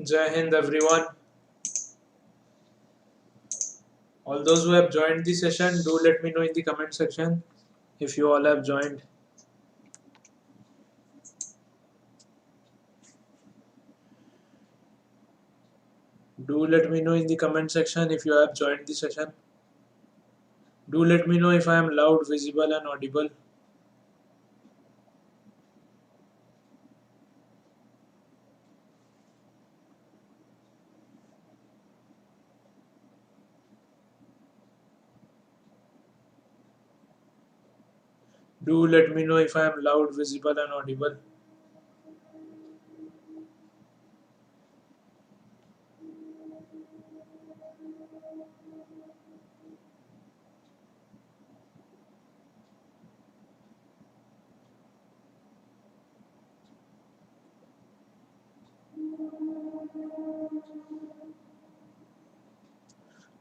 Jai Hind everyone. All those who have joined the session, do let me know in the comment section if you all have joined. Do let me know in the comment section if you have joined the session. Do let me know if I am loud, visible and audible. Do let me know if I am loud, visible and audible.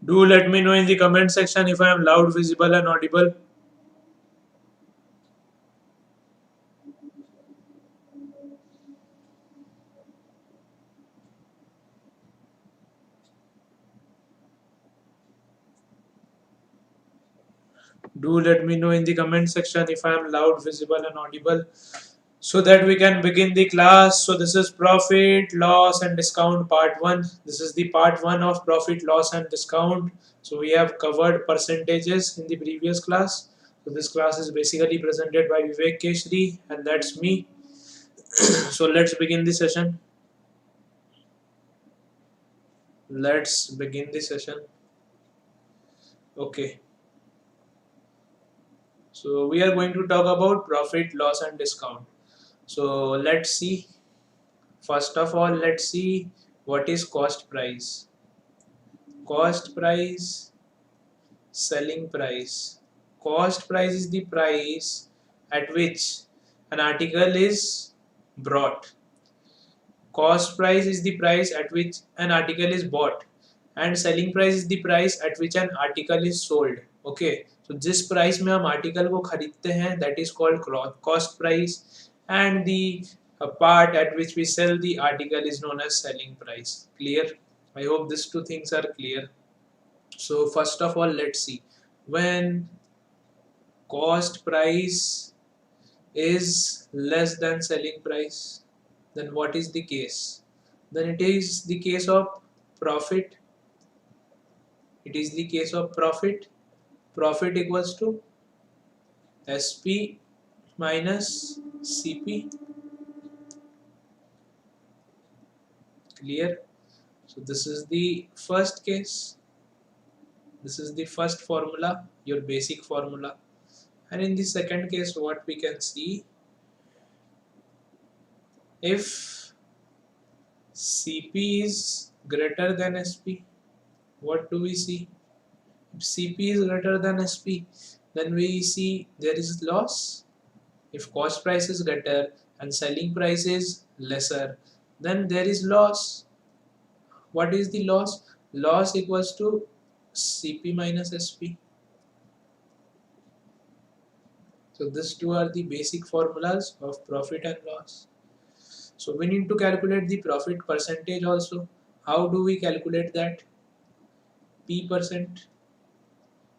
Do let me know in the comment section if I am loud, visible and audible. Do let me know in the comment section if I am loud, visible and audible, so that we can begin the class. So this is profit, loss and discount part 1. This is the part 1 of profit, loss and discount. So we have covered percentages in the previous class. So this class is basically presented by Vivek Keshri and that's me. So let's begin the session. Let's begin the session. Okay. So we are going to talk about profit, loss and discount. So let's see. First of all, let's see what is cost price. Cost price, selling price. Cost price is the price at which an article is brought. Cost price is the price at which an article is bought, and selling price is the price at which an article is sold. Okay, so जिस price में हम article को खरीदते हैं, that is called cost price, and the part at which we sell the article is known as selling price. Clear? I hope these two things are clear. So first of all, let's see, when cost price is less than selling price, then what is the case? Then it is the case of profit. It is the case of profit. Profit equals to SP minus CP. Clear? So this is the first case. This is the first formula, your basic formula. And in the second case, what we can see, if CP is greater than SP, what do we see? If CP is greater than SP, then we see there is loss. If cost price is greater and selling price is lesser, then there is loss. What is the loss? Loss equals to CP minus SP. So these two are the basic formulas of profit and loss. So we need to calculate the profit percentage also. How do we calculate that? P percent.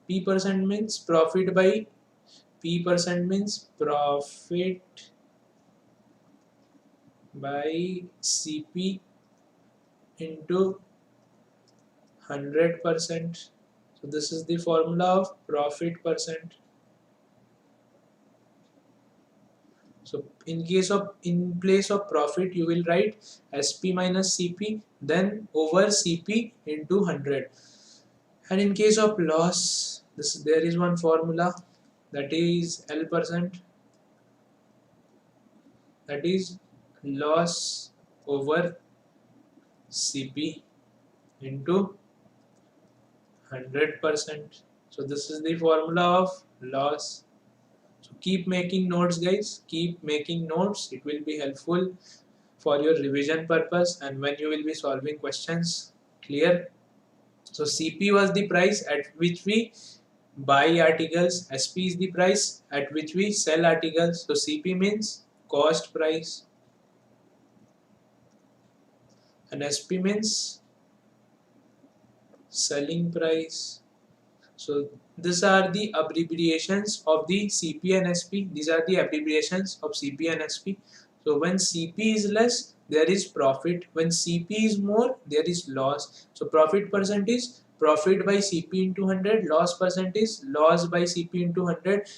P percent means profit by P percent means profit by CP into 100%. So this is the formula of profit percent. So in place of profit, you will write SP minus CP, then over CP into 100. And in case of loss, there is one formula, that is L percent, that is loss over CP into 100%. So this is the formula of loss. So keep making notes, guys. Keep making notes. It will be helpful for your revision purpose and when you will be solving questions. Clear? So CP was the price at which we buy articles. SP is the price at which we sell articles. So CP means cost price. and SP means selling price. So these are the abbreviations of the CP and SP. These are the abbreviations of CP and SP. So when CP is less, there is profit. When CP is more, there is loss. So profit percentage, profit by CP into 100, loss percentage, loss by CP into 100.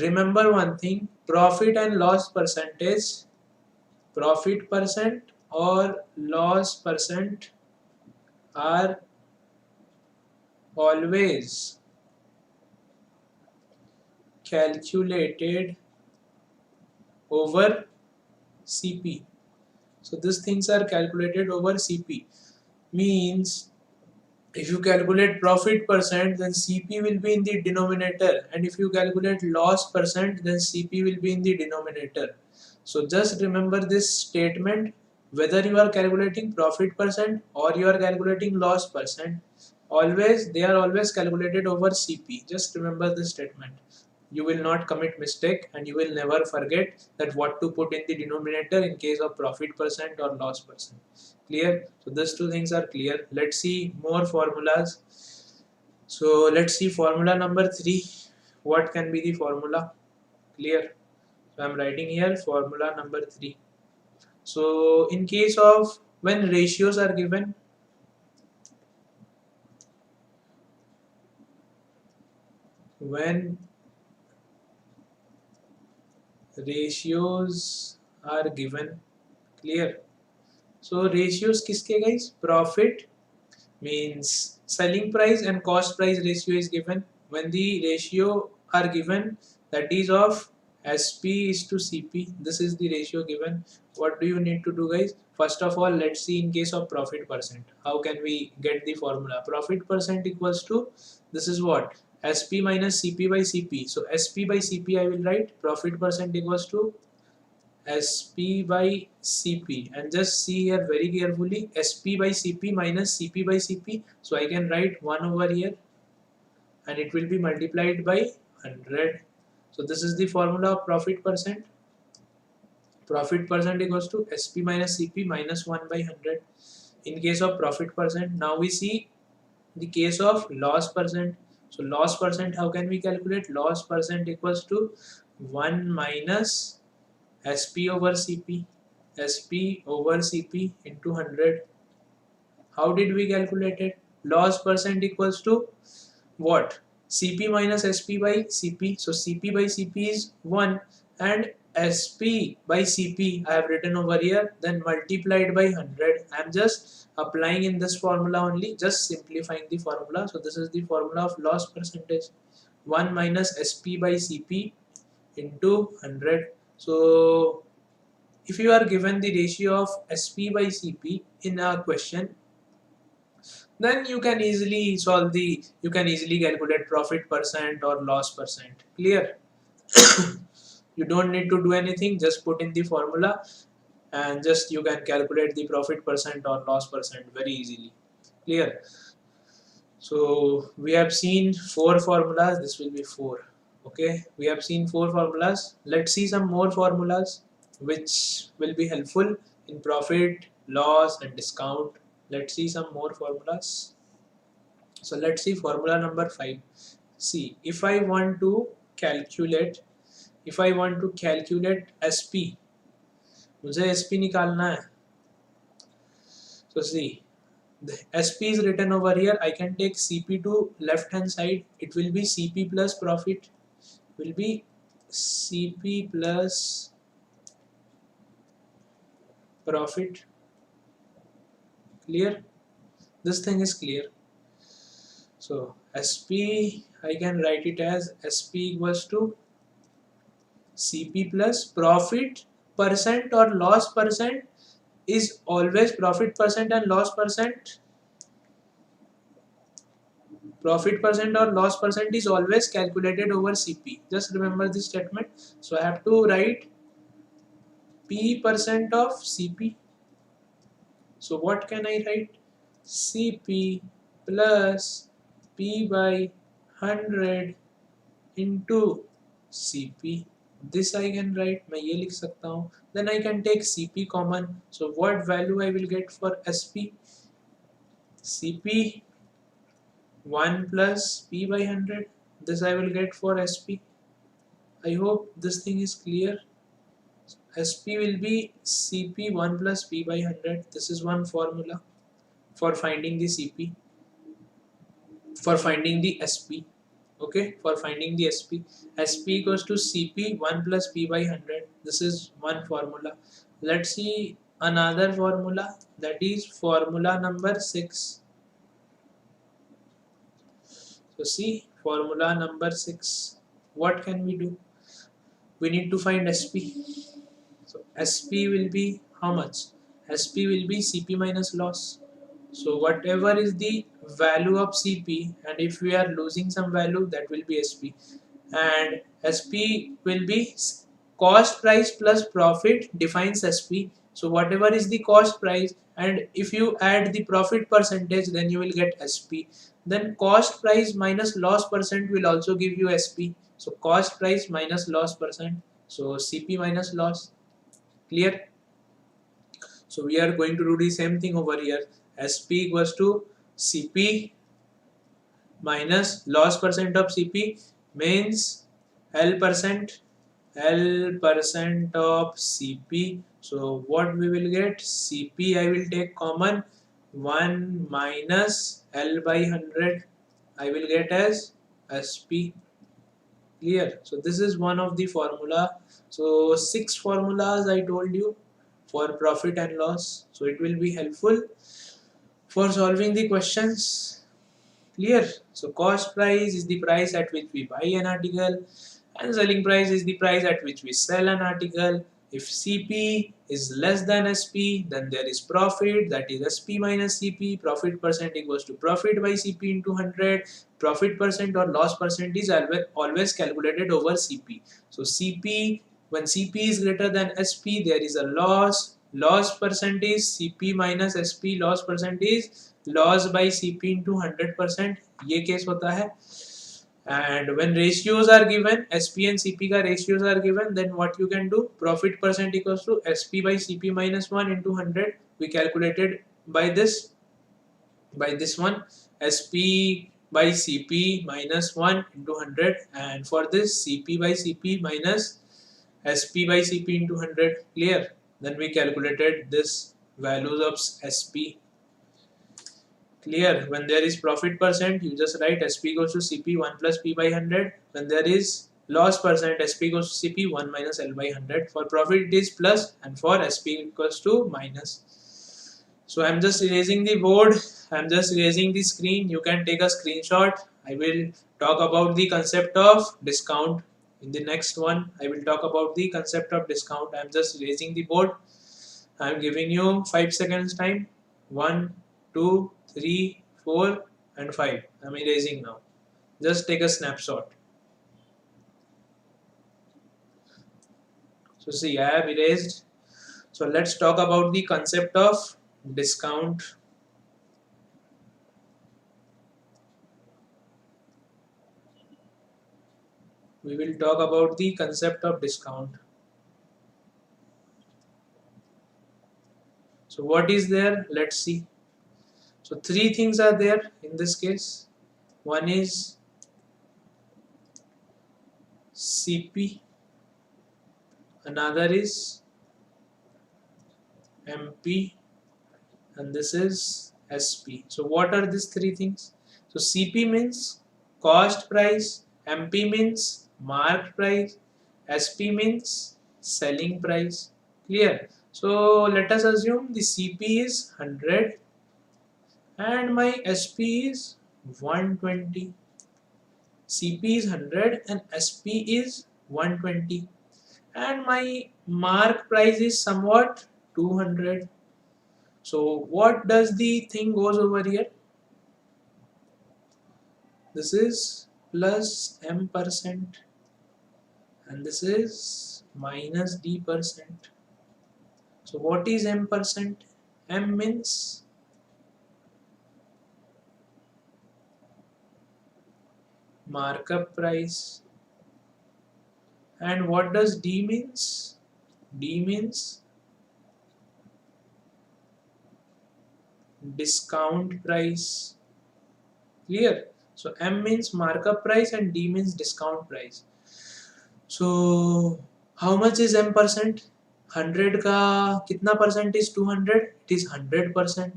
Remember one thing, profit and loss percentage, profit percent or loss percent are always calculated over CP. So these things are calculated over CP. Means if you calculate profit percent, then CP will be in the denominator, and if you calculate loss percent, then CP will be in the denominator. So just remember this statement, whether you are calculating profit percent or you are calculating loss percent, always they are always calculated over CP. Just remember this statement. You will not commit mistake, and you will never forget that what to put in the denominator in case of profit percent or loss percent. Clear? So these two things are clear. Let's see more formulas. So let's see formula number 3. What can be the formula? Clear? So I'm writing here formula number 3. So in case of when ratios are given, when ratios are given, clear? So ratios kiske guys? Profit means selling price and cost price ratio is given. When the ratio are given, that is of SP is to CP, this is the ratio given. What do you need to do guys? First of all, let's see in case of profit percent, how can we get the formula? Profit percent equals to, this is what, SP minus CP by CP. So SP by CP I will write, profit percent equals to SP by CP, and just see here very carefully, SP by CP minus CP by CP. So I can write 1 over here, and it will be multiplied by 100. So this is the formula of profit percent. Profit percent equals to SP minus CP minus 1 by 100. In case of profit percent, now we see the case of loss percent. So loss percent, how can we calculate? Loss percent equals to 1 minus SP over CP, SP over CP into 100. How did we calculate it? Loss percent equals to what? CP minus SP by CP. So CP by CP is 1, and SP by CP I have written over here, then multiplied by 100. I am just applying in this formula only, just simplifying the formula. So this is the formula of loss percentage, 1 minus SP by CP into 100. So if you are given the ratio of SP by CP in a question, then you can easily solve the, you can easily calculate profit percent or loss percent. Clear? You don't need to do anything, just put in the formula and just you can calculate the profit percent or loss percent very easily. Clear? So we have seen 4 formulas, this will be 4. Okay, we have seen 4 formulas. Let's see some more formulas which will be helpful in profit, loss and discount. Let's see some more formulas. So let's see formula number 5. See, if I want to calculate SP, मुझे SP निकालना है. So see, the SP is written over here. I can take CP to left hand side. It will be CP plus profit. Will be CP plus profit. Clear? This thing is clear. So SP, I can write it as SP equals to CP plus profit percent or loss percent is always profit percent and loss percent. Profit percent or loss percent is always calculated over CP. Just remember this statement. So I have to write P percent of CP. So what can I write? CP plus P by 100 into CP. This I can write. मैं ये लिख सकता हूँ. then I can take CP common. So what value I will get for SP? CP 1 plus P by 100. This I will get for SP. I hope this thing is clear. SP will be CP 1 plus P by 100. This is one formula for finding the CP, for finding the SP. Okay, for finding the SP. SP equals to CP 1 plus P by 100. This is one formula. Let's see another formula, that is formula number 6. So see formula number 6. What can we do? We need to find SP. So SP will be how much? SP will be CP minus loss. So whatever is the value of CP, and if we are losing some value, that will be SP. And SP will be cost price plus profit defines SP. So whatever is the cost price, and if you add the profit percentage, then you will get SP. Then cost price minus loss percent will also give you SP. So cost price minus loss percent. So CP minus loss. Clear? So we are going to do the same thing over here. SP equals to CP minus loss percent of CP means L percent of CP. So what we will get? CP I will take common, 1 minus L by 100 I will get as SP. Clear? So this is one of the formula. So 6 formulas I told you for profit and loss. So it will be helpful for solving the questions. Clear? So cost price is the price at which we buy an article, and selling price is the price at which we sell an article. If CP is less than SP, then there is profit, that is SP minus CP. Profit percent equals to profit by CP into 100. Profit percent or loss percent is always calculated over CP. So CP, when CP is greater than SP, there is a loss. Loss percent is CP minus SP. Loss percent is loss by CP into 100%. ये case होता है. And when ratios are given, SP and CP का ratios are given, then what you can do? Profit percent equals to SP by CP minus 1 into 100. We calculated by this one, SP by CP minus 1 into 100, and for this CP by CP minus SP by CP into 100. Clear? Then we calculated this values of SP. Clear? When there is profit percent, you just write SP goes to CP 1 plus P by 100. When there is loss percent, SP goes to CP 1 minus L by 100. For profit it is plus, and for SP equals to minus. So I am just erasing the board, I am just erasing the screen. You can take a screenshot. I will talk about the concept of discount. In the next one, I will talk about the concept of discount. I am just erasing the board. I am giving you 5 seconds time. 1, 2, 3, 4 and 5. I am erasing now. Just take a snapshot. So see, I have erased. So let's talk about the concept of discount. We will talk about the concept of discount. So what is there? Let's see. So 3 things are there in this case. One is CP, another is MP, and this is SP. So what are these 3 things? So CP means cost price, MP means marked price, SP means selling price. Clear? So let us assume the CP is 100 and my SP is 120. CP is 100 and SP is 120, and my mark price is somewhat 200. So what does the thing goes over here? This is plus M percent and this is minus D percent. So what is M percent? M means markup price, and what does D means? D means discount price. Clear? So M means markup price and D means discount price. So how much is M%? 100 का कितना percent is 200? It is 100%.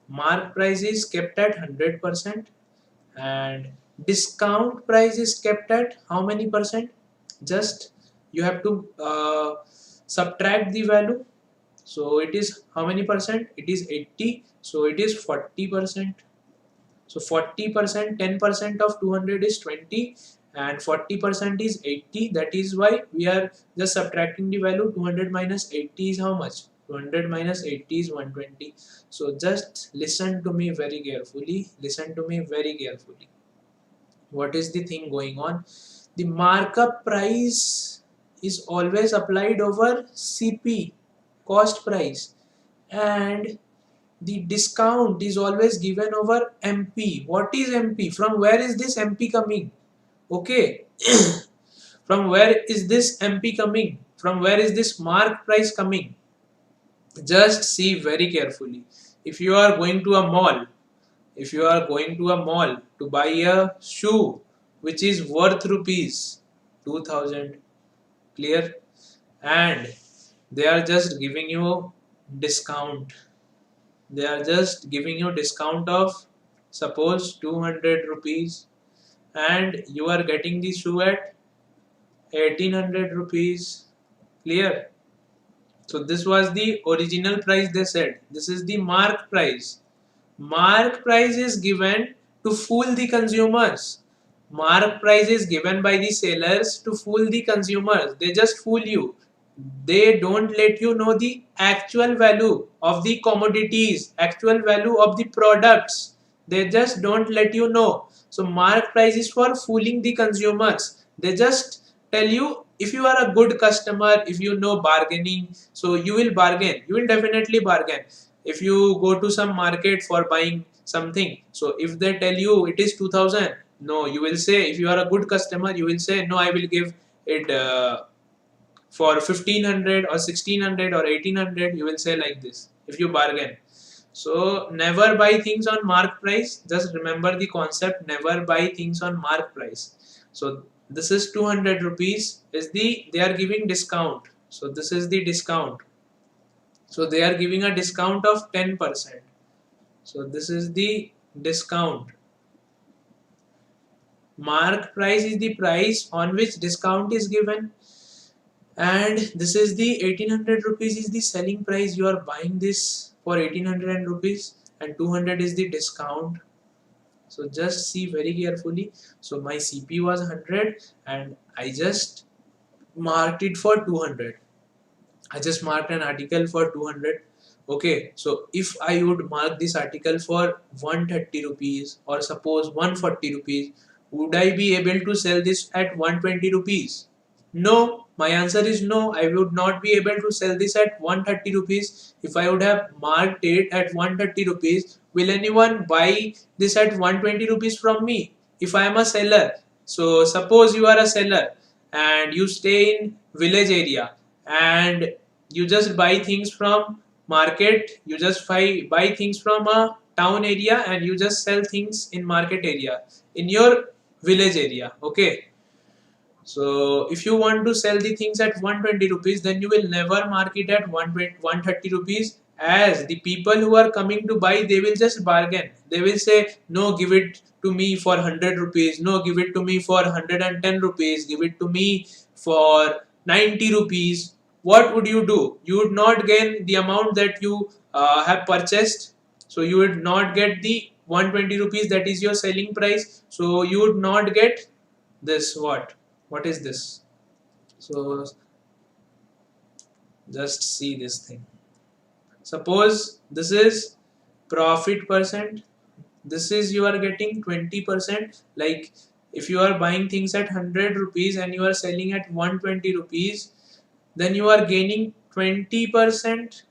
Mark price is kept at 100% and discount price is kept at how many percent? Just you have to subtract the value. So it is how many percent? It is 80. So it is 40%. So 40%, 10% of 200 is 20 and 40% is 80. That is why we are just subtracting the value. 200 minus 80 is how much? 200 minus 80 is 120. So just listen to me very carefully. Listen to me very carefully. What is the thing going on? The markup price is always applied over CP, cost price, and the discount is always given over MP. What is MP? From where is this MP coming? Okay. From where is this MP coming? From where is this mark price coming? Just see very carefully. If you are going to a mall, to buy a shoe which is worth rupees 2000, clear, and they are just giving you discount. They are just giving you discount of suppose 200 rupees and you are getting the shoe at 1800 rupees. Clear? So this was the original price they said. This is the mark price. Mark price is given to fool the consumers. Mark price is given by the sellers to fool the consumers. They just fool you. They don't let you know the actual value of the commodities, actual value of the products. They just don't let you know. So mark price is for fooling the consumers. They just tell you, if you are a good customer, if you know bargaining, so you will bargain. You will definitely bargain. If you go to some market for buying something, so if they tell you it is 2000, no, you will say, if you are a good customer, you will say, no, I will give it for 1500 or 1600 or 1800. You will say like this if you bargain. So never buy things on mark price. Just remember the concept, never buy things on mark price. So this is 200 rupees is they are giving discount. So this is the discount. So they are giving a discount of 10%. So this is the discount. Mark price is the price on which discount is given, and this is the 1800 rupees is the selling price. You are buying this for 1800 rupees and 200 is the discount. So just see very carefully. So my CP was 100 and I just marked it for 200. I just marked an article for 200. Okay, so if I would mark this article for 130 rupees or suppose 140 rupees, would I be able to sell this at 120 rupees? No, my answer is no. I would not be able to sell this at 130 rupees. If I would have marked it at 130 rupees, will anyone buy this at 120 rupees from me? If I am a seller, so suppose you are a seller and you stay in village area and you just buy things from market, you just buy things from a town area and you just sell things in market area, in your village area. Okay. So if you want to sell the things at 120 rupees, then you will never mark it at 130 rupees, as the people who are coming to buy, they will just bargain. They will say, no, give it to me for 100 rupees. No, give it to me for 110 rupees. Give it to me for 90 rupees. What would you do? You would not gain the amount that you have purchased. So you would not get the 120 rupees, that is your selling price. So you would not get this. What is this? So just see this thing. Suppose this is profit percent. This is you are getting 20%. Like if you are buying things at 100 rupees and you are selling at 120 rupees, then you are gaining 20%.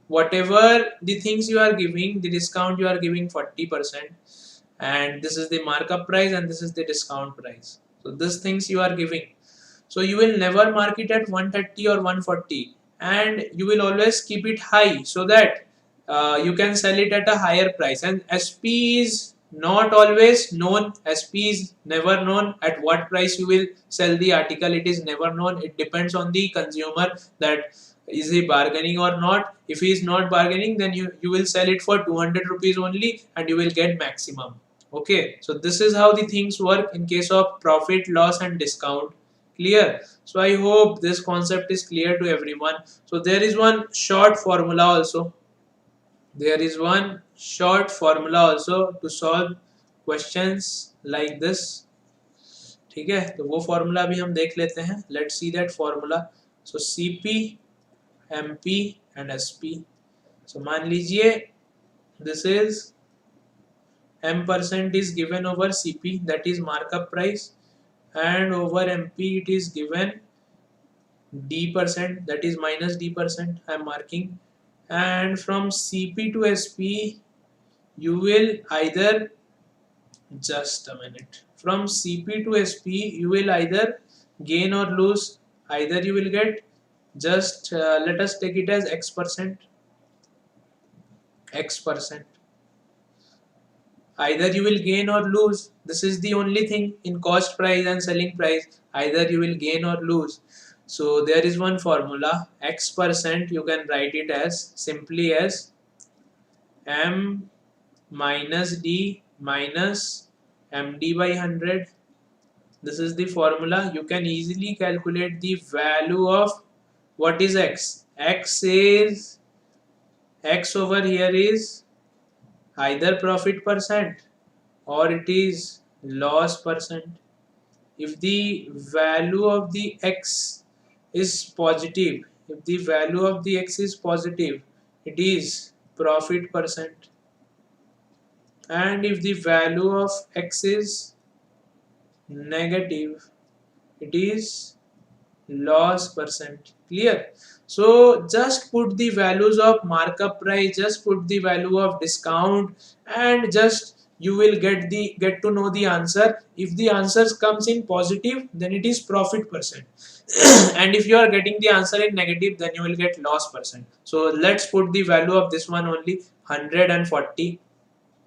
Whatever the things you are giving, the discount you are giving 40%. And this is the markup price and this is the discount price. So these things you are giving. So you will never mark it at 130 or 140, and you will always keep it high so that you can sell it at a higher price. And SP is not always known. SP is never known at what price you will sell the article. It is never known. It depends on the consumer, that is he bargaining or not. If he is not bargaining, then you will sell it for 200 rupees only and you will get maximum. Okay, so this is how the things work in case of profit, loss and discount. Clear? So I hope this concept is clear to everyone. So there is one short formula also. There is one short formula also to solve questions like this. ठीक है, तो वो formula भी हम देख लेते हैं. Let's see that formula. So CP, MP and SP. So मान लीजिए this is M% is given over CP, that is markup price, and over MP it is given D%, that is minus D%. I am marking. And from CP to SP you will either, just a minute, from CP to SP you will either gain or lose. Either you will get, just let us take it as X%. Either you will gain or lose. This is the only thing in cost price and selling price. Either you will gain or lose. So there is one formula. X% you can write it as simply as M minus D minus MD by 100. This is the formula. You can easily calculate the value of what is X. X over here is either profit percent or it is loss percent. If the value of the X is positive, if the value of the X is positive, it is profit percent. And if the value of X is negative, it is loss percent. Clear? So just put the values of markup price, just put the value of discount, and just you will get to know the answer. If the answers comes in positive, then it is profit percent. And if you are getting the answer in negative, then you will get loss percent. So let's put the value of this one only, 140.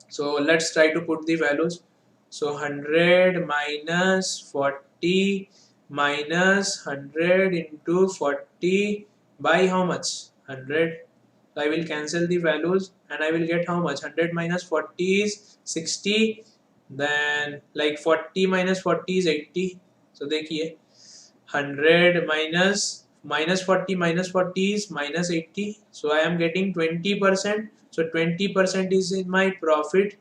So let's try to put the values. So 100 minus 40 minus 100 into 40 by how much? 100. So I will cancel the values and I will get how much? 100 minus 40 is 60. Then like 40 minus 40 is 80. So देखिए 100 minus 40 is minus 80. So I am getting 20%. So 20% is in my profit.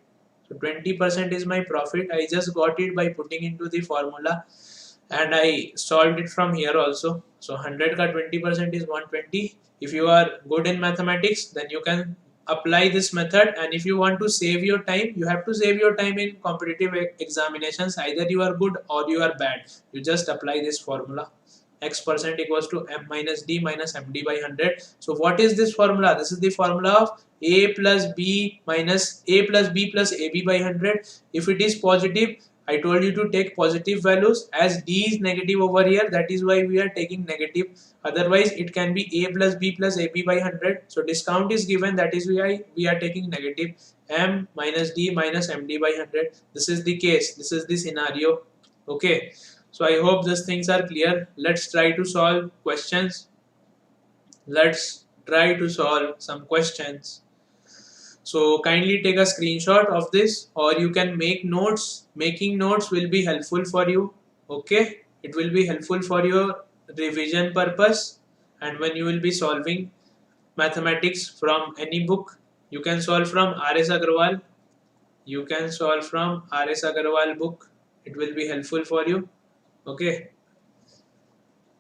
So 20% is my profit. I just got it by putting into the formula, and I solved it from here also. So 100 ka 20% is 120. If you are good in mathematics, then you can apply this method. And if you want to save your time, you have to save your time in competitive examinations. Either you are good or you are bad. You just apply this formula. X% equals to M minus D minus MD by 100. So what is this formula? This is the formula of A plus B minus A plus B plus AB by 100. If it is positive, I told you to take positive values. As D is negative over here, that is why we are taking negative. Otherwise, it can be A plus B plus AB by 100. So discount is given, that is why we are taking negative. M minus D minus MD by 100. This is the case. This is the scenario. Okay. So I hope these things are clear. Let's try to solve questions. Let's try to solve some questions. So kindly take a screenshot of this, or you can make notes. Making notes will be helpful for you. Okay, it will be helpful for your revision purpose, and when you will be solving mathematics from any book. You can solve from R.S. Agarwal. You can solve from R.S. Agarwal book. It will be helpful for you. Okay,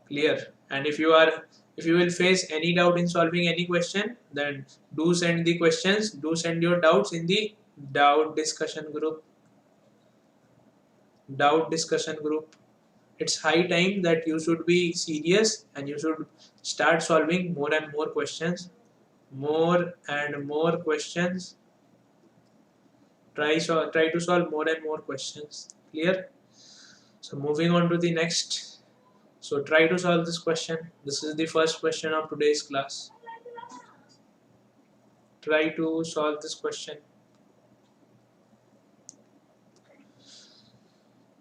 clear. And if you will face any doubt in solving any question, then do send the questions, do send your doubts in the doubt discussion group. It's high time that you should be serious and you should start solving more and more questions. Try to solve more and more questions. Clear? So moving on to the next. So try to solve this question. This is the first question of today's class. Try to solve this question.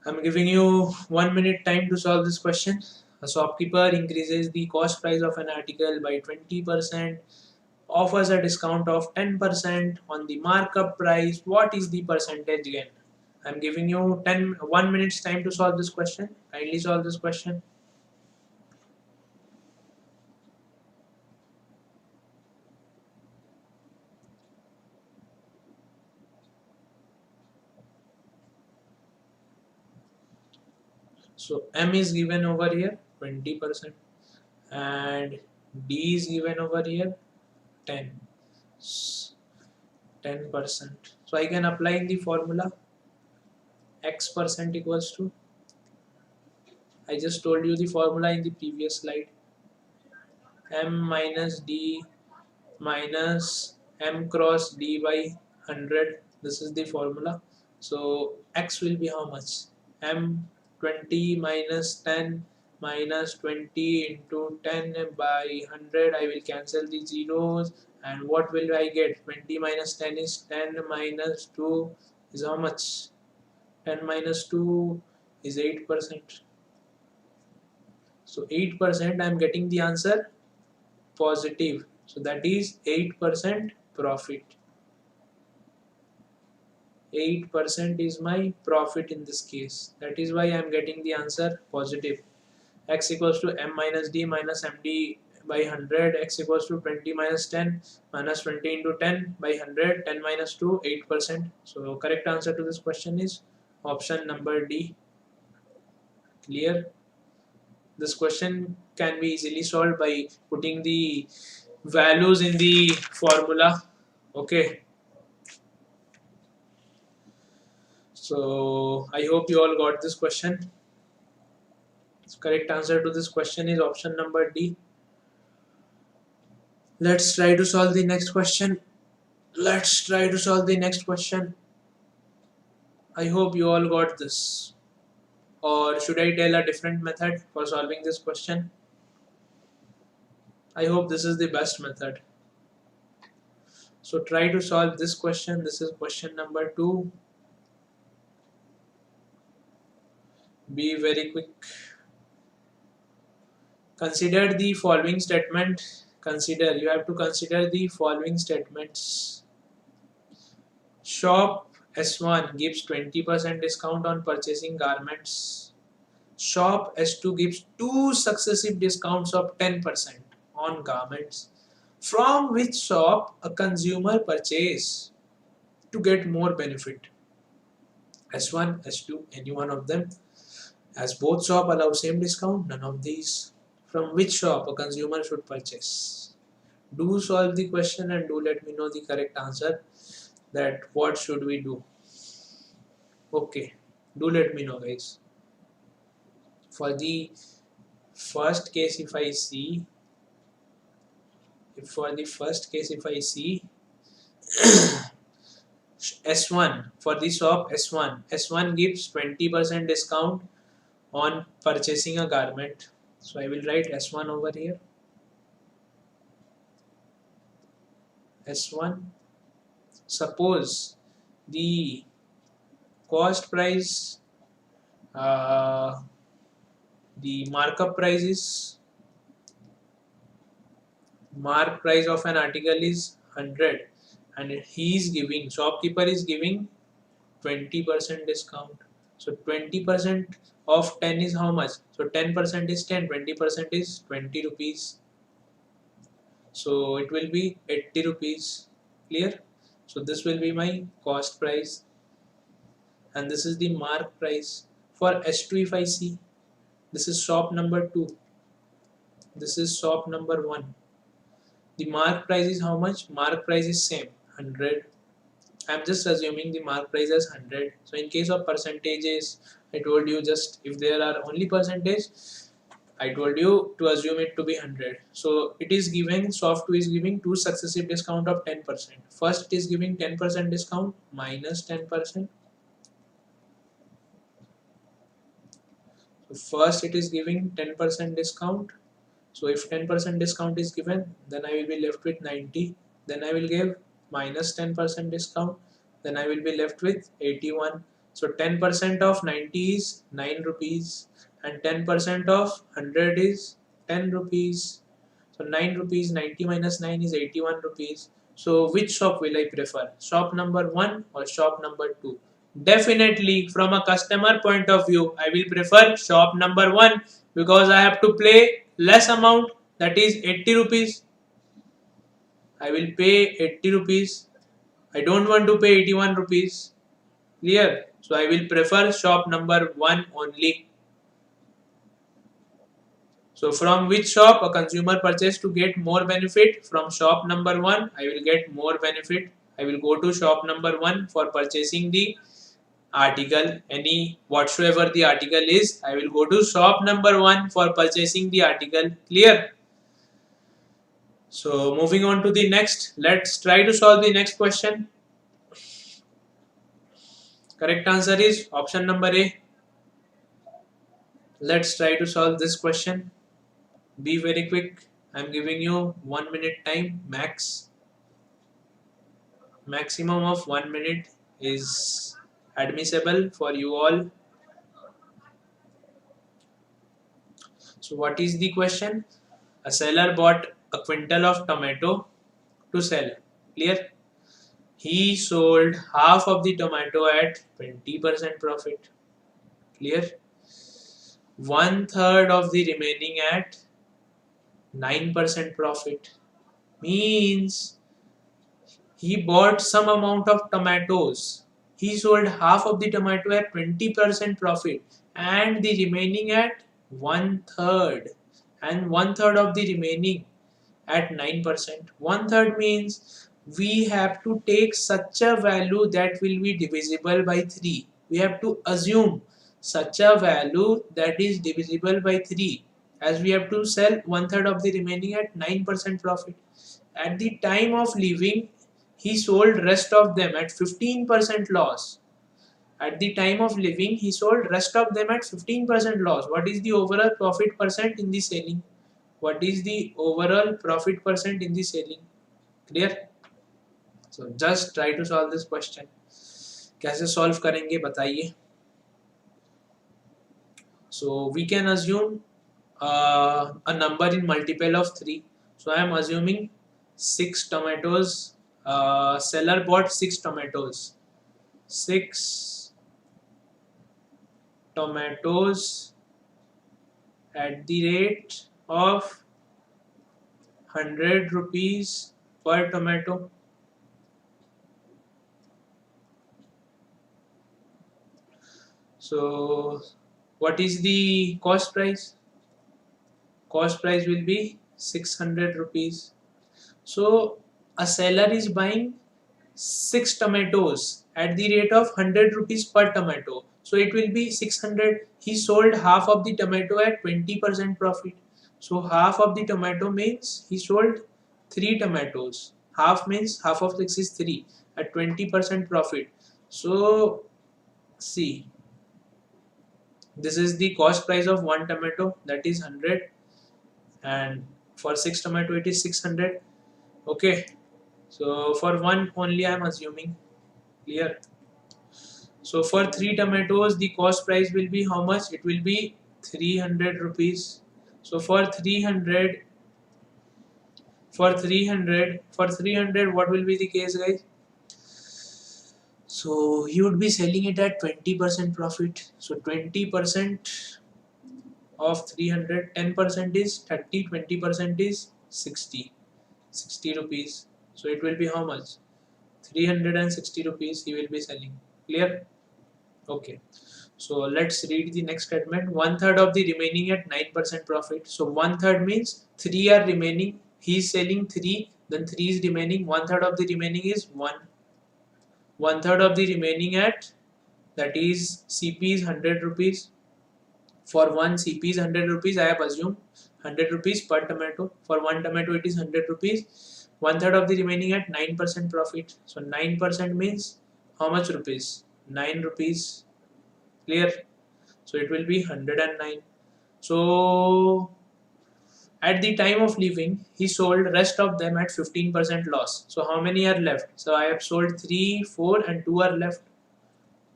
I'm giving you 1 minute time to solve this question. A shopkeeper increases the cost price of an article by 20%, offers a discount of 10% on the markup price. What is the percentage again? I'm giving you 1 minutes time to solve this question. Kindly solve this question. So M is given over here 20% and D is given over here 10%. So I can apply in the formula X% equals to, I just told you the formula in the previous slide, M minus D minus M cross D by 100. This is the formula. So X will be how much? M 20 minus 10 minus 20 into 10 by 100. I will cancel the zeros, and what will I get? 20 minus 10 is 10 minus 2 is how much? 10 minus 2 is 8%. So 8% I am getting the answer positive. So that is 8% profit. 8% is my profit in this case. That is why I am getting the answer positive. X equals to M minus D minus MD by 100. X equals to 20 minus 10 minus 20 into 10 by 100. 10 minus 2, 8%. So correct answer to this question is option number D. Clear? This question can be easily solved by putting the values in the formula. Okay. So I hope you all got this question. Correct answer to this question is option number D. Let's try to solve the next question. Let's try to solve the next question. I hope you all got this. Or should I tell a different method for solving this question? I hope this is the best method. So try to solve this question. This is question number 2. Be very quick. Consider the following statement. You have to consider the following statements. Shop S1 gives 20% discount on purchasing garments. Shop S2 gives 2 successive discounts of 10% on garments. From which shop a consumer purchase to get more benefit? S1, S2, any one of them. As both shop allow same discount, none of these. From which shop a consumer should purchase? Do solve the question and do let me know the correct answer, that what should we do. Okay, do let me know guys. For the first case if I see S1, for the shop S1 gives 20% discount on purchasing a garment. So I will write S1 over here. S1. Suppose the cost price, the markup price is, mark price of an article is 100 and shopkeeper is giving 20% discount. So 20% of 10 is how much? So 10% is 10, 20% is 20 rupees. So it will be 80 rupees. Clear? So this will be my cost price and this is the mark price. For S2 if I see, this is shop number 2, this is shop number 1. The mark price is how much? Mark price is same, 100. I'm just assuming the mark price as 100. So in case of percentages, I told you just if there are only percentage, I told you to assume it to be 100. So it is giving, shop 2 is giving 2 successive discount of 10%. First it is giving 10% discount minus 10%. So First it is giving 10% discount. So if 10% discount is given, then I will be left with 90. Then I will give minus 10% discount. Then I will be left with 81. So 10% of 90 is 9 rupees and 10% of 100 is 10 rupees. So 9 rupees, 90 minus 9 is 81 rupees. So which shop will I prefer? Shop number 1 or shop number 2? Definitely from a customer point of view, I will prefer shop number 1 because I have to pay less amount, that is 80 rupees. I will pay 80 rupees. I don't want to pay 81 rupees. Clear? So I will prefer shop number 1 only. So from which shop a consumer purchase to get more benefit? From shop number 1 I will get more benefit. I will go to shop number 1 for purchasing the article, any whatsoever the article is. I will go to shop number 1 for purchasing the article. Clear? So moving on to the next, let's try to solve the next question. Correct answer is option number A. Let's try to solve this question. Be very quick. I'm giving you 1 minute time max. Maximum of 1 minute is admissible for you all. So what is the question? A seller bought a quintal of tomato to sell. Clear? He sold half of the tomato at 20% profit. Clear? 1/3 of the remaining at 9% profit. Means he bought some amount of tomatoes. He sold half of the tomato at 20% profit and the remaining at 1/3, and 1/3 of the remaining at 9%. 1/3 means we have to take such a value that will be divisible by 3. We have to assume such a value that is divisible by 3, as we have to sell 1/3 of the remaining at 9% profit. At the time of leaving, he sold rest of them at 15% loss. At the time of leaving, he sold rest of them at 15% loss. What is the overall profit percent in the selling? What is the overall profit percent in the selling? Clear? So just try to solve this question. कैसे solve करेंगे बताइए? So we can assume a number in multiple of 3. So I am assuming 6 tomatoes. Seller bought 6 tomatoes. 6 tomatoes at the rate of 100 rupees per tomato. So what is the cost price? Cost price will be 600 rupees. So a seller is buying 6 tomatoes at the rate of 100 rupees per tomato. So it will be 600. He sold half of the tomato at 20% profit. So half of the tomato means he sold 3 tomatoes. Half means half of 6 is 3 at 20% profit. So see, this is the cost price of 1 tomato, that is 100, and for 6 tomato it is 600. Okay, so for 1 only I am assuming. Clear? So for 3 tomatoes the cost price will be how much? It will be 300 rupees. So for 300 what will be the case, guys? So he would be selling it at 20% profit. So 20% of 300, 10% is 30, 20% is 60 rupees. So it will be how much? 360 rupees he will be selling. Clear? Okay. So let's read the next statement. 1/3 of the remaining at 9% profit. So 1/3 means 3 are remaining. He is selling 3, then 3 is remaining. 1/3 of the remaining is 1. 1/3 of the remaining at, that is CP is 100 rupees. For 1 CP is 100 rupees. I have assumed 100 rupees per tomato. For 1 tomato it is 100 rupees. 1/3 of the remaining at 9% profit. So 9% means how much rupees? 9 rupees. Clear? So it will be 109. So at the time of leaving, he sold rest of them at 15% loss. So how many are left? So I have sold 3, 4 and 2 are left.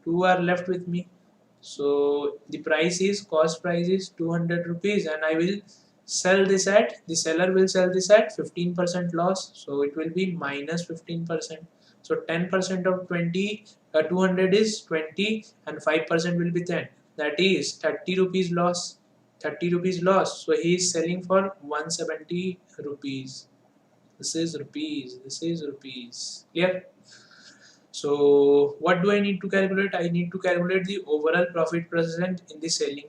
2 are left with me. So the price is, cost price is 200 rupees, and I will sell this at, the seller will sell this at 15% loss. So it will be minus 15%. So 10% of 20, 200 is 20 and 5% will be 10. That is 30 rupees loss. 30 rupees loss. So he is selling for 170 rupees. This is rupees. This is rupees. Clear? So what do I need to calculate? I need to calculate the overall profit percent in the selling.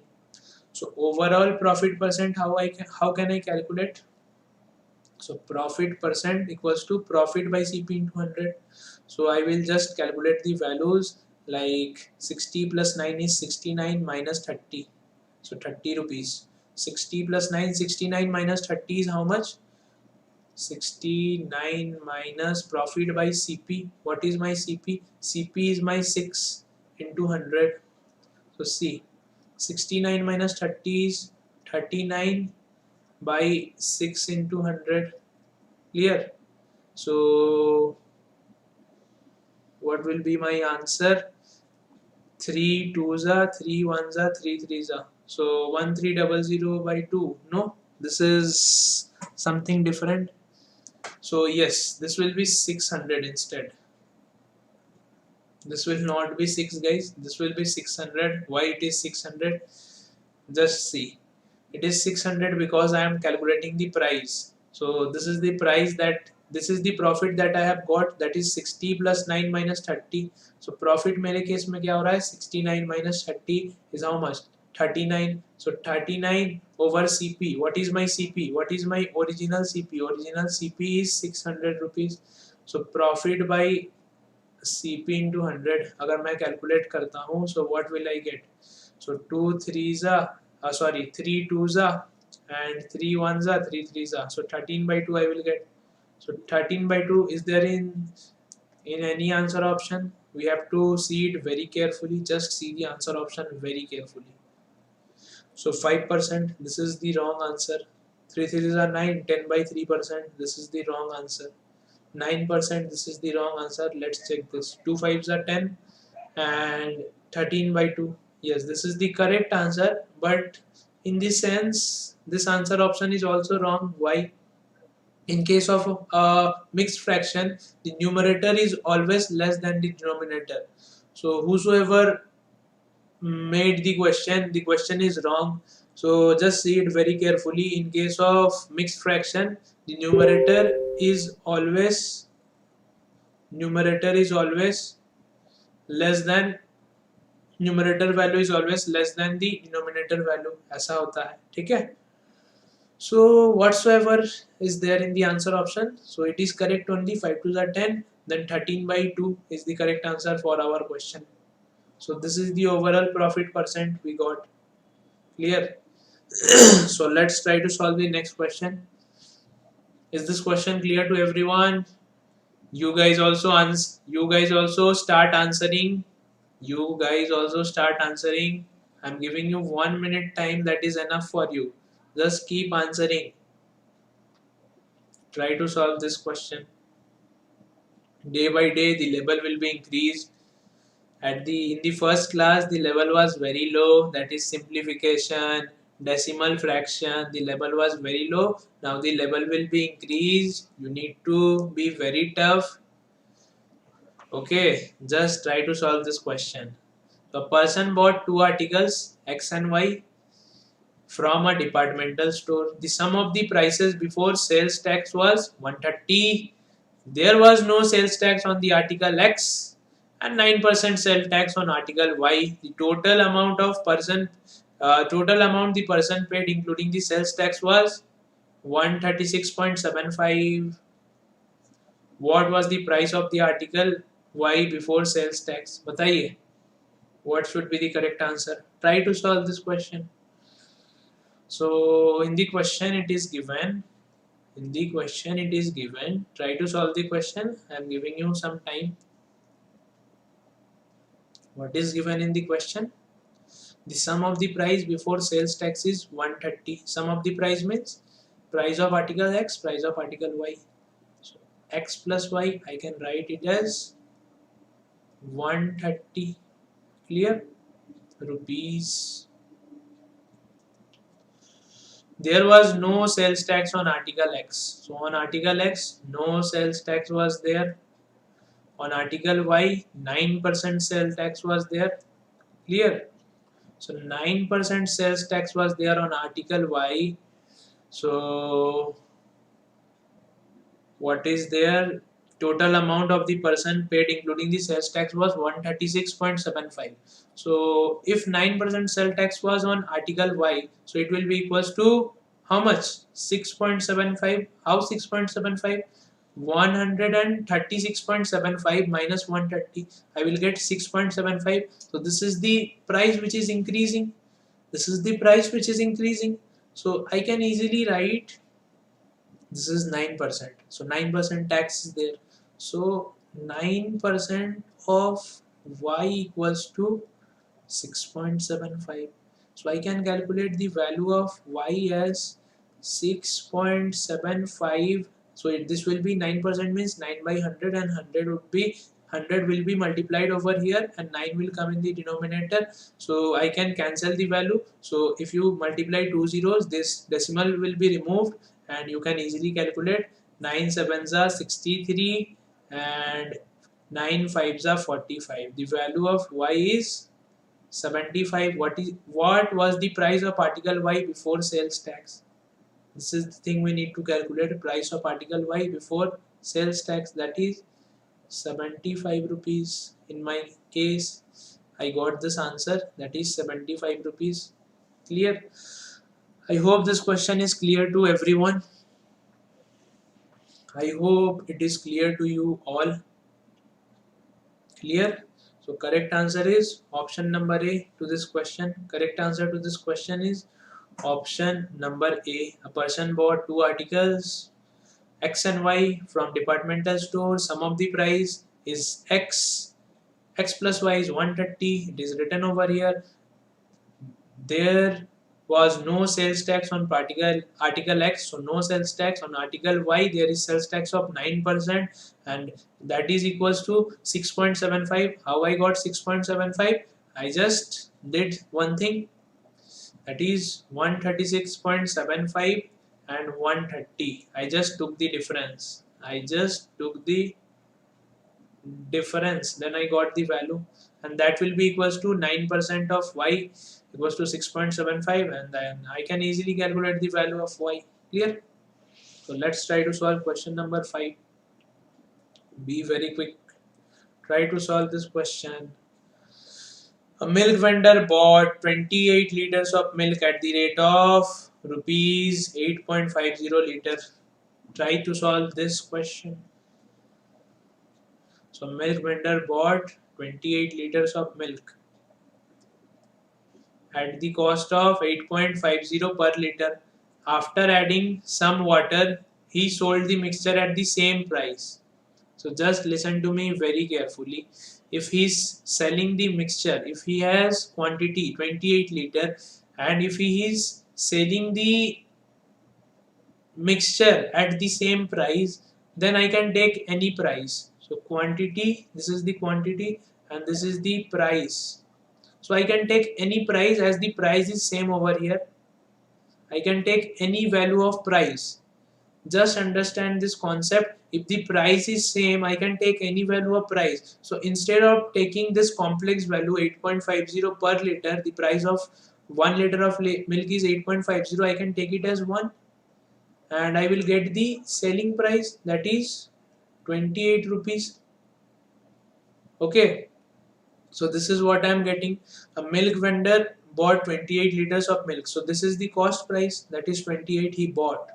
So overall profit percent, how can I calculate? So profit percent equals to profit by CP into 100. So I will just calculate the values, like 60 plus 9 is 69 minus 30. So 30 rupees. 60 plus 9, 69 minus 30 is how much? 69 minus profit by CP. What is my CP? CP is my 6 into 100. So see, 69 minus 30 is 39 by 6 into 100. Clear? So what will be my answer? 3 2s are 3 1s are 3 3s are. So 1300 by 2. No, this is something different. So yes, this will be 600 instead. This will not be 6, guys. This will be 600. Why it is 600? Just see. It is 600 because I am calculating the price. So this is the price that, this is the profit that I have got, that is 60 plus 9 minus 30. So profit मेरे case में क्या हो रहा है? 69 minus 30 is how much? 39. So 39 over CP. What is my CP? What is my original CP? Original CP is 600 rupees. So profit by CP into 100 अगर मैं calculate करता हूँ, so what will I get? So 2 3s are, sorry, 3 2s are and 3 1s are, 3 3s are. So 13 by 2 I will get. So 13 by 2 is there in any answer option? We have to see it very carefully. Just see the answer option very carefully. So 5%, this is the wrong answer. 3 3s are 9, 10 by 3%, this is the wrong answer. 9%, this is the wrong answer. Let's check this. 2 5s are 10 and 13 by 2. Yes, this is the correct answer, but in this sense, this answer option is also wrong. Why? In case of a mixed fraction, the numerator is always less than the denominator. So whosoever made the question is wrong. So just see it very carefully. In case of mixed fraction, the numerator is always less than, numerator value is always less than the denominator value. ऐसा होता है, ठीक है? So whatsoever is there in the answer option, so it is correct only. 5 2s are 10, then 13 by 2 is the correct answer for our question. So this is the overall profit percent we got. Clear? So let's try to solve the next question. Is this question clear to everyone? You guys also start answering. You guys also start answering. I'm giving you 1 minute time, that is enough for you. Just keep answering. Try to solve this question. Day by day the level will be increased. In the first class the level was very low, that is simplification, decimal fraction, the level was very low. Now the level will be increased. You need to be very tough. Okay, just try to solve this question. So a person bought 2 articles X and Y from a departmental store. The sum of the prices before sales tax was 130. There was no sales tax on the article X and 9% sales tax on article Y. The total amount the person paid including the sales tax was 136.75. What was the price of the article Y before sales tax? बताइए. What should be the correct answer? Try to solve this question. So in the question it is given. Try to solve the question. I am giving you some time. What is given in the question? The sum of the price before sales tax is 130. Sum of the price means price of article X, price of article Y. So X plus Y, I can write it as 130. Clear? Rupees. There was no sales tax on article X. So on article X, no sales tax was there. On article Y, 9% sales tax was there. Clear? So 9% sales tax was there on article Y. So what is there? Total amount of the person paid including the sales tax was 136.75. So if 9% sales tax was on article Y, so it will be equals to how much? 6.75. How 6.75? 136.75 minus 130. I will get 6.75. So this is the price which is increasing. This is the price which is increasing. So I can easily write this is 9%. So 9% tax is there. So 9% of Y equals to 6.75. So I can calculate the value of Y as 6.75. So this will be 9% means 9 by 100 and 100 would be 100 will be multiplied over here and 9 will come in the denominator. So I can cancel the value. So if you multiply two zeros, this decimal will be removed and you can easily calculate 9 sevens are 63 and 9 fives are 45. The value of Y is 75. What was the price of article Y before sales tax? This is the thing we need to calculate. Price of article Y before sales tax, that is 75 rupees. In my case, I got this answer, that is 75 rupees. Clear? I hope this question is clear to everyone. I hope it is clear to you all. Clear? So correct answer is option number A to this question. Correct answer to this question is option number A. A person bought two articles X and Y from departmental store. Sum of the price is X. X plus Y is 130. It is written over here. There was no sales tax on article X, so no sales tax. On article Y there is sales tax of 9% and that is equals to 6.75. How I got 6.75? I just did one thing, that is 136.75 and 130. I just took the difference. Then I got the value and that will be equals to 9% of Y equals to 6.75 and then I can easily calculate the value of Y. Clear? So let's try to solve question number 5. Be very quick. Try to solve this question. A milk vendor bought 28 liters of milk at the rate of rupees 8.50 liter. Try to solve this question. So milk vendor bought 28 liters of milk at the cost of 8.50 per liter. After adding some water, he sold the mixture at the same price. So just listen to me very carefully. If he is selling the mixture, if he has quantity 28 liter and if he is selling the mixture at the same price, then I can take any price. So quantity, this is the quantity and this is the price. So I can take any price as the price is same over here. I can take any value of price. Just understand this concept. If the price is same, I can take any value of price. So instead of taking this complex value 8.50 per liter, the price of 1 liter of milk is 8.50. I can take it as 1 and I will get the selling price, that is 28 rupees. Okay. So this is what I am getting. A milk vendor bought 28 liters of milk. So this is the cost price, that is 28. He bought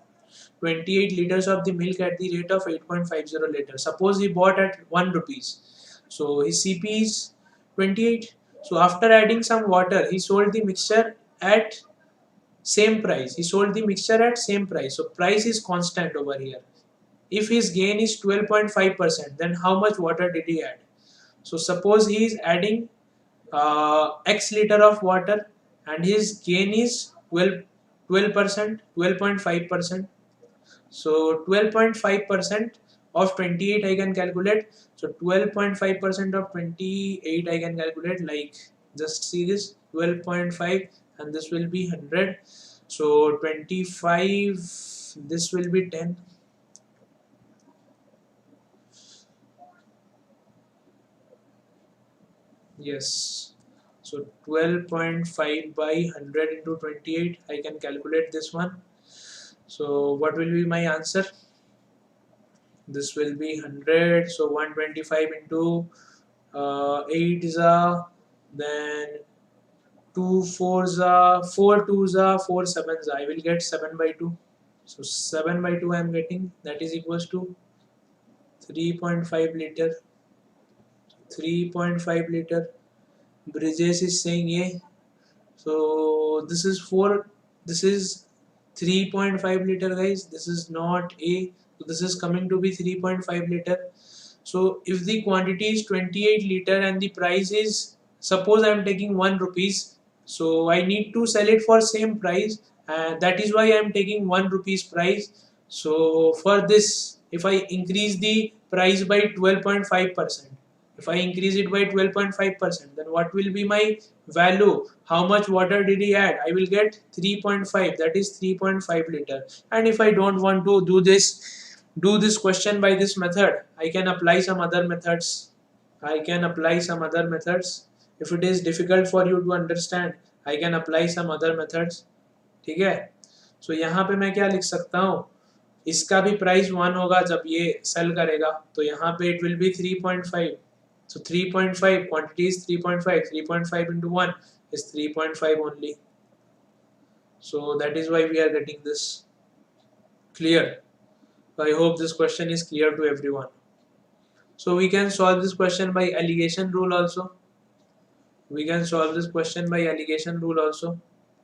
28 liters of the milk at the rate of 8.50 liters. Suppose he bought at 1 rupees. So his CP is 28. So after adding some water, he sold the mixture at same price. He sold the mixture at same price. So price is constant over here. If his gain is 12.5%, then how much water did he add? So suppose he is adding X liter of water and his gain is 12%, 12.5%. So 12.5% of 28 I can calculate. So 12.5% of 28 I can calculate, like, just see this 12.5 and this will be 100. So 25, this will be 10. Yes. So 12.5 by 100 into 28, I can calculate this one. So what will be my answer? This will be 100. So 125 into 8 is a, then 2 4s are 4 2s are 4 7s. I will get 7 by 2. So 7 by 2 I am getting, that is equals to 3.5 liter. 3.5 liter. Bridges is saying A. So this is 4, this is 3.5 liter, guys. This is not A. So this is coming to be 3.5 liter. So if the quantity is 28 liter and the price is, suppose I am taking 1 rupees, so I need to sell it for same price, and that is why I am taking 1 rupees price. So for this, if I increase the price by 12.5%, if I increase it by 12.5%, then what will be my value? How much water did he add? I will get 3.5, that is 3.5 liter. And if I don't want to do this question by this method, I can apply some other methods. If it is difficult for you to understand, I can apply some other methods. ठीक है? So यहाँ पे मैं क्या लिख सकता हूँ? इसका भी प्राइस 1 होगा जब ये सेल करेगा, तो यहाँ पे it will be 3.5. So 3.5, quantity is 3.5. 3.5 into 1 is 3.5 only. So that is why we are getting this. Clear? I hope this question is clear to everyone. So we can solve this question by alligation rule also.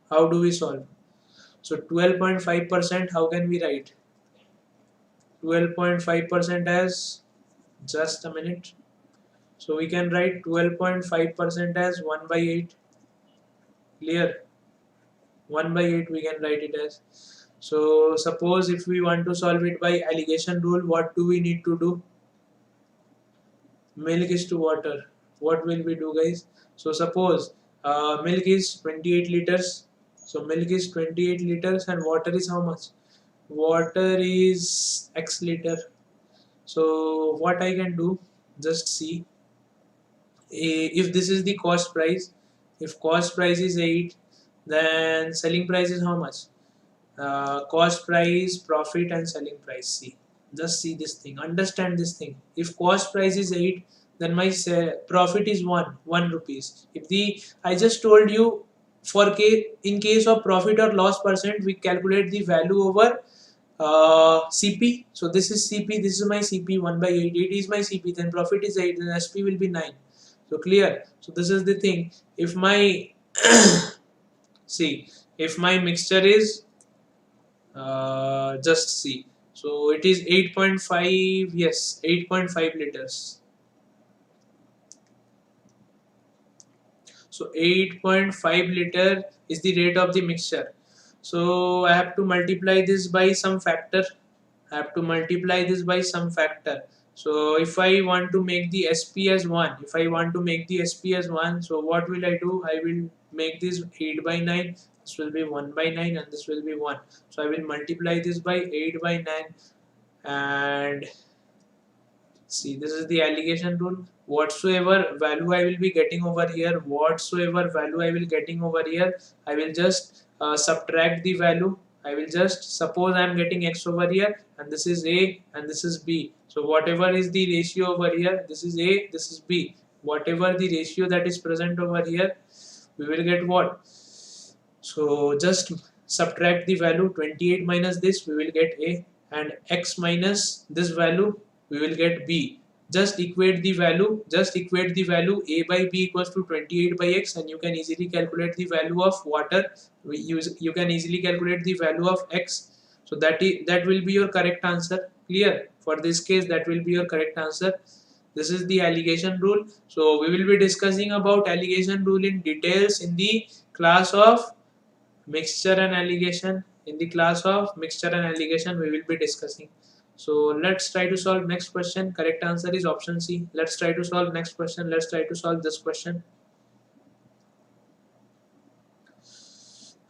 How do we solve? So 12.5%, how can we write? 12.5% as, just a minute. So we can write 12.5% as 1 by 8. Clear? 1 by 8 we can write it as. So suppose if we want to solve it by alligation rule, what do we need to do? Milk is to water. What will we do, guys? So suppose milk is 28 liters. So milk is 28 liters and water is how much? Water is X liter. So what I can do, just see. If this is the cost price, if cost price is 8, then selling price is how much? Cost price, profit and selling price. See, just see this thing, understand this thing. If cost price is 8, then my profit is 1 rupees. If the, I just told you, for in case of profit or loss percent, we calculate the value over CP. So this is CP, this is my CP, 1 by 8. 8 is my CP, then profit is 8, then SP will be 9. So clear? So this is the thing. If my see, if my mixture is just see, so it is 8.5, yes, 8.5 liters. So 8.5 liter is the rate of the mixture. So I have to multiply this by some factor. So if I want to make the SP as 1, so what will I do? I will make this 8 by 9, this will be 1 by 9 and this will be 1. So I will multiply this by 8 by 9 and see, this is the alligation rule. Whatsoever value I will be getting over here, I will just subtract the value. I will just, suppose I am getting X over here and this is A and this is B. So whatever is the ratio over here, this is A, this is B. Whatever the ratio that is present over here, we will get what? So just subtract the value, 28 minus this, we will get A, and X minus this value, we will get B. Just equate the value, A by B equals to 28 by X, and you can easily calculate the value of water. You can easily calculate the value of X. So that will be your correct answer. Clear? For this case, that will be your correct answer. This is the alligation rule. So we will be discussing about alligation rule in details in the class of mixture and alligation. In the class of mixture and alligation, we will be discussing. So let's try to solve next question. Correct answer is option C. Let's try to solve next question. Let's try to solve this question.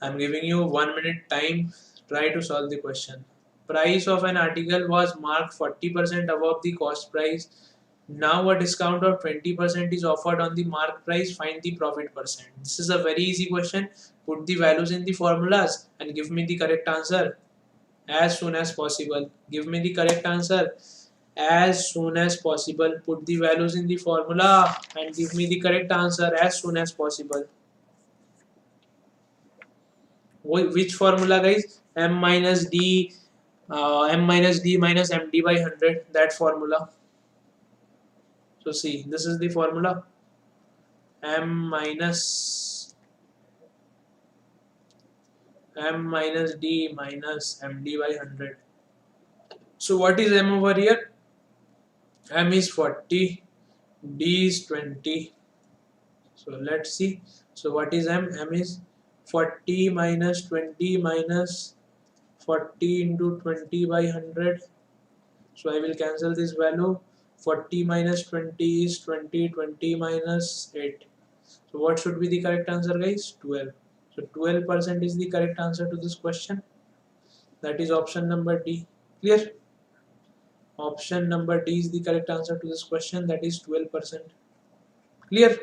I'm giving you 1 minute time. Try to solve the question. Price of an article was marked 40% above the cost price. Now a discount of 20% is offered on the mark price. Find the profit percent. This is a very easy question. Put the values in the formulas and give me the correct answer as soon as possible. Give me the correct answer as soon as possible. Put the values in the formula and give me the correct answer as soon as possible. Which formula, guys? M minus D minus MD by 100. That formula. So see, this is the formula. M minus D minus MD by 100. So what is M over here? M is 40, D is 20. So let's see. So what is M? M is 40 minus 20 minus 40 into 20 by 100. So I will cancel this value. 40 minus 20 is 20, 20 minus 8. So what should be the correct answer, guys? 12. So 12% is the correct answer to this question. That is option number D. Clear? Option number D is the correct answer to this question. That is 12%. Clear?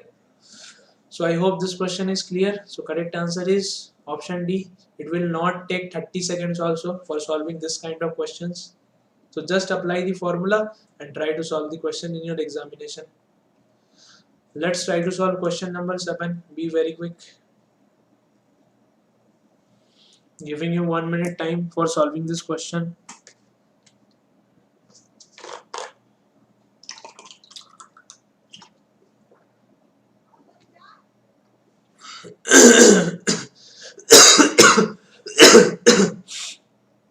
So I hope this question is clear. So correct answer is option D. It will not take 30 seconds also for solving this kind of questions. So just apply the formula and try to solve the question in your examination. Let's try to solve question number 7. Be very quick. Giving you 1 minute time for solving this question.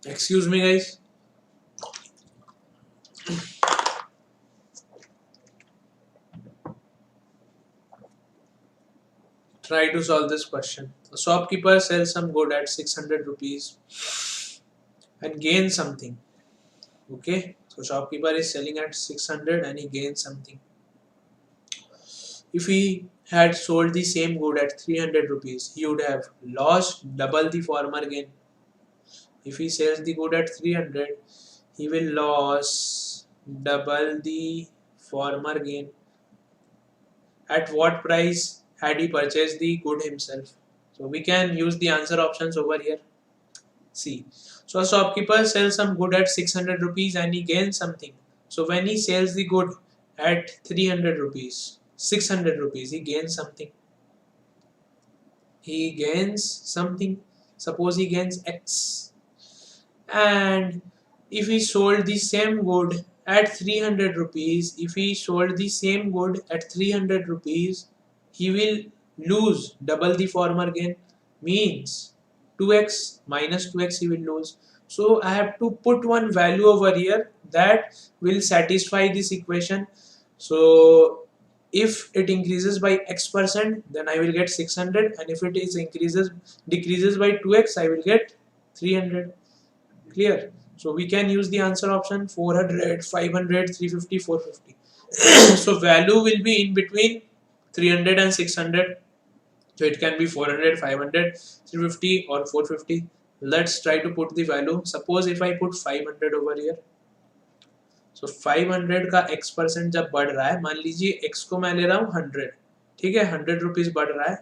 Excuse me, guys. Try to solve this question. The shopkeeper sells some good at 600 rupees and gains something. Okay, so shopkeeper is selling at 600 and he gains something. If he had sold the same good at 300 rupees, he would have lost double the former gain. If he sells the good at 300, he will lose double the former gain. At what price had he purchased the good himself? So we can use the answer options over here. See, so a shopkeeper sells some good at 600 rupees and he gains something. So when he sells the good at 300 rupees, 600 rupees, he gains something. He gains something. Suppose he gains X. And if he sold the same good at 300 rupees, he will lose double the former gain, means 2x minus 2x he will lose. So I have to put one value over here that will satisfy this equation. So if it increases by x%, then I will get 600, and if it is decreases by 2x, I will get 300. Clear? So we can use the answer option 400, 500, 350, 450. So value will be in between 300 and 600. So it can be 400, 500, 350 or 450. Let's try to put the value. Suppose if I put 500 over here. So 500 का x% जब बढ़ रहा है, मान लीजिए x को मैं ले रहा हूँ 100, ठीक है, 100 रुपीज बढ़ रहा है.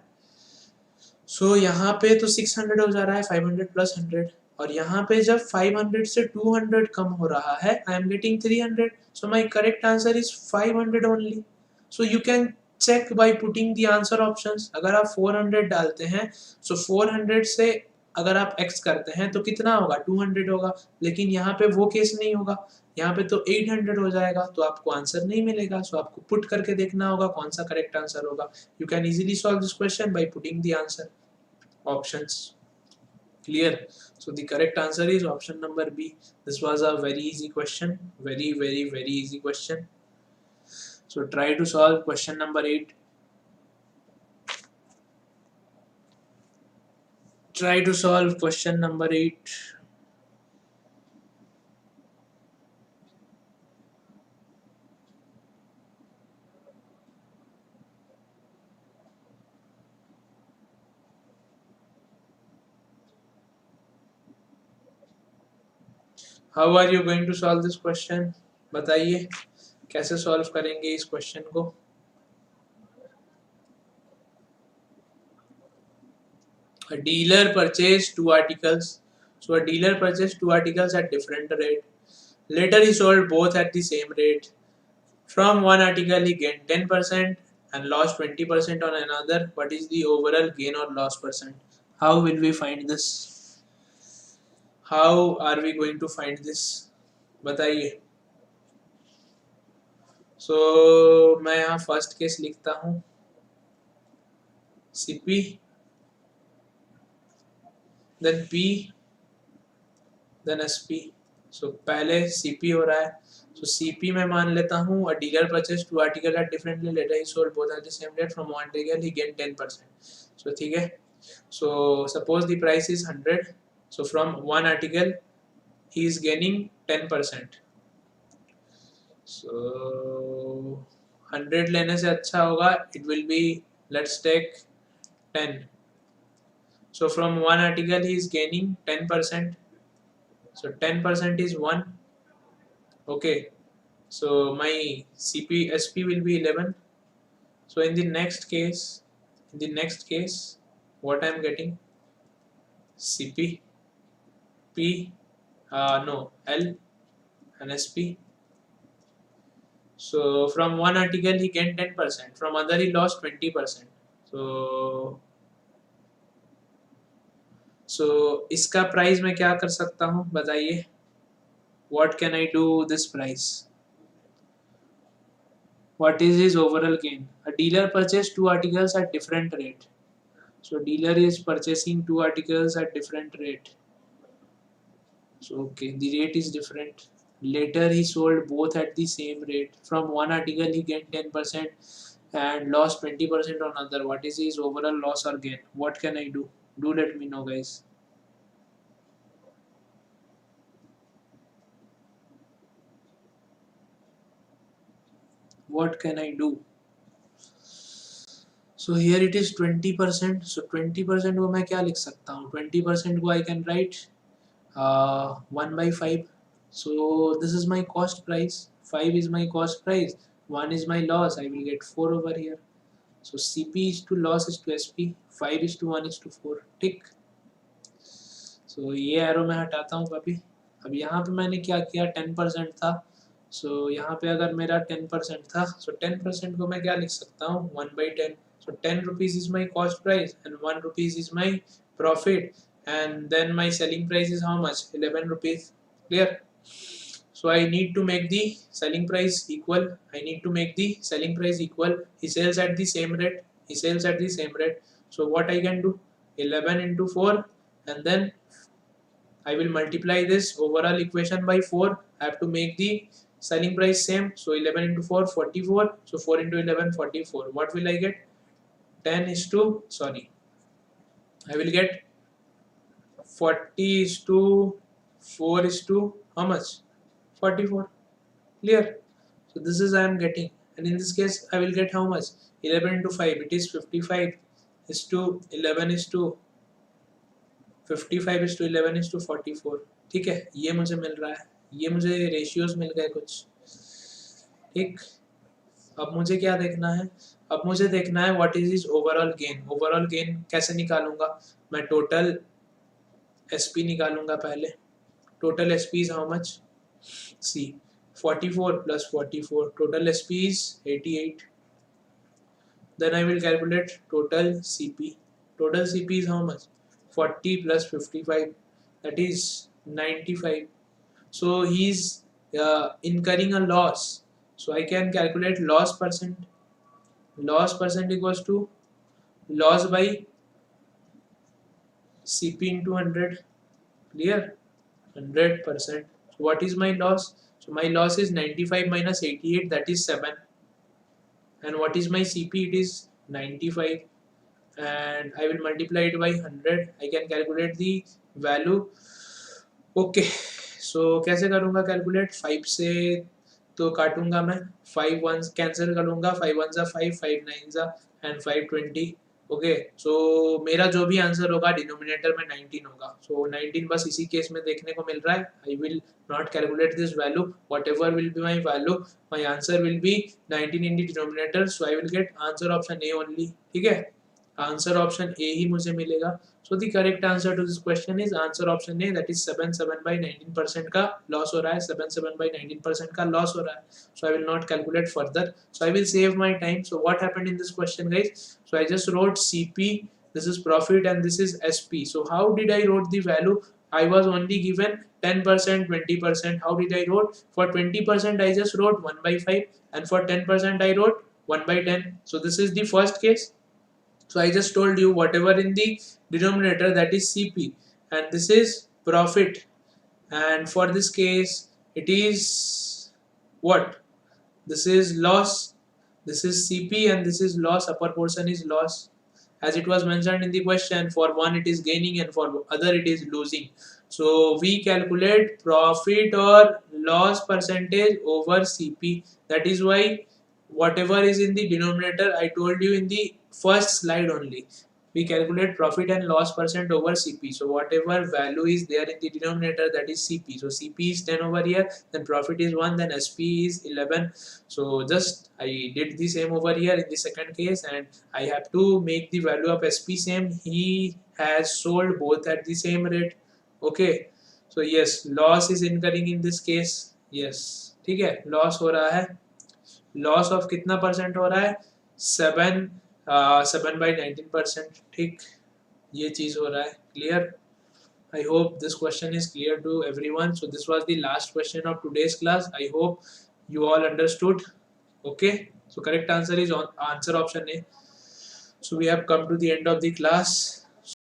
सो यहाँ पे तो 600 हो जा रहा है, 500 प्लस 100, और यहाँ पे जब 500 से 200 कम हो रहा है, I am getting 300. So my correct answer is 500 only. So you can check by putting the answer options. अगर आप 400 डालते हैं, सो 400 से अगर आप x करते हैं तो कितना होगा, 200 होगा. लेकिन यहाँ पे वो केस नहीं होगा, यहाँ पे तो 800 हो जाएगा, तो आपको आंसर नहीं मिलेगा. सो आपको पुट करके देखना होगा कौन सा करेक्ट आंसर होगा. You can easily solve this question by putting the answer options. Clear? So the correct answer is option number B. This was a very easy question, very easy question. So try to solve question number 8. try to solve question number 8. How are you going to solve this question? बताइए कैसे solve करेंगे इस question को. A dealer purchased two articles. So a dealer purchased two articles at different rate. Later he sold both at the same rate. From one article he gained 10% and lost 20% on another. What is the overall gain or loss percent? How will we find this? How are we going to find this? बताइए. So मैं यहाँ first case लिखता हूँ CP, then P, then SP. So पहले CP हो रहा है. So CP में मान लेता हूँ a dealer purchased two articles at differently. Later he sold both at the same rate. From one article he gained 10%. So ठीक है. So suppose the price is 100. So from one article he is gaining 10%. So 100 लेने से अच्छा होगा. It will be, let's take 10. So from one article he is gaining 10%. So 10% is 1. Okay. So my CP SP will be 11. So in the next case, what I am getting? CP, P, no, L and SP. So from one article he gained 10%. From other he lost 20%. So इसका price मैं क्या कर सकता हूँ बताइए. What can I do this price? What is his overall gain? A dealer purchased two articles at different rate. So dealer is purchasing two articles at different rate. So okay, the rate is different. Later he sold both at the same rate. From one article he gained 10% and lost 20% on other. What is his overall loss or gain? What can I do? Do let me know, guys. What can I do? So here it is 20%. So 20% को मैं क्या लिख सकता हूँ? 20% को I can write 1 by 5. So this is my cost price. 5 is my cost price. 1 is my loss. I will get 4 over here. So CP is to loss is to SP. 5 is to 1 is to 4. ठीक. So ये arrow मैं हटाता हूँ अभी. अब यहाँ पे मैंने क्या किया? 10% था. So यहाँ पे अगर मेरा 10% था, so 10% को मैं क्या लिख सकता हूँ? 1 by 10. So 10 rupees is my cost price and 1 rupees is my profit, and then my selling price is how much? 11 rupees. Clear? So I need to make the selling price equal. He sells at the same rate. So what I can do? 11 into 4, and then I will multiply this overall equation by 4. I have to make the selling price same. So 11 into 4, 44. So 4 into 11, 44. What will I get? 10 is to, sorry, I will get 40 is to 4 is to how much? 44. Clear? So this is I am getting, and in this case I will get how much? 11 into 5, it is 55 is to 11 is to 55 is to 11 is to 44. ठीक है, ये मुझे मिल रहा है, ये मुझे ratios मिल गए कुछ. ठीक. अब मुझे क्या देखना है? अब मुझे देखना है what is is overall gain. Overall gain कैसे निकालूंगा मैं? टोटल एसपी निकालूंगा पहले. Total SP is how much? See 44 plus 44. Total SP is 88. Then I will calculate total CP. Total CP is how much? 40 plus 55. That is 95. So he is incurring a loss. So I can calculate loss percent. Loss percent equals to loss by CP into 100. Clear? 100%. So what is my loss? So my loss is 95 minus 88, that is 7. And what is my CP? It is 95. and I will multiply it by 100. I can calculate the value. Okay so कैसे करूँगा calculate 5 से तो काटूंगा मैं 5 1 cancel करूँगा 5 1 जा 5 5 9 जा and 5 20 okay so मेरा जो भी आंसर होगा डिनोमिनेटर में 19 होगा सो 19 बस इसी केस में देखने को मिल रहा है I will not calculate this value whatever will be my value my answer will be 19 in the denominator so I will get answer option A only ठीक है आंसर ऑप्शन ए ही मुझे मिलेगा so the correct answer to this question is answer option A that is 7 by 19% का loss हो रहा है 7 by 19% का लॉस हो रहा है so I will not calculate further so I will save my time so what happened in this question guys so I just wrote CP this is profit and this is SP so how did I wrote the value I was only given 10% 20% how did I wrote for 20% I just wrote 1 by 5 and for 10% I wrote 1 by 10 so this is the first case so I just told you whatever in the denominator that is CP and this is profit and for this case it is what this is loss this is CP and this is loss upper portion is loss as it was mentioned in the question for one it is gaining and for other it is losing so we calculate profit or loss percentage over CP that is why whatever is in the denominator I told you in the first slide only we calculate profit and loss percent over CP so whatever value is there in the denominator that is CP so CP is 10 over here then profit is 1 then SP is 11 so just I did the same over here in the second case and I have to make the value of SP same he has sold both at the same rate okay so yes loss is incurring in this case yes ठीक है loss हो रहा है loss of कितना percent हो रहा है 7 by 19% ठीक ये चीज हो रहा है clear I hope this question is clear to everyone so this was the last question of today's class I hope you all understood okay so correct answer is on answer option A so we have come to the end of the class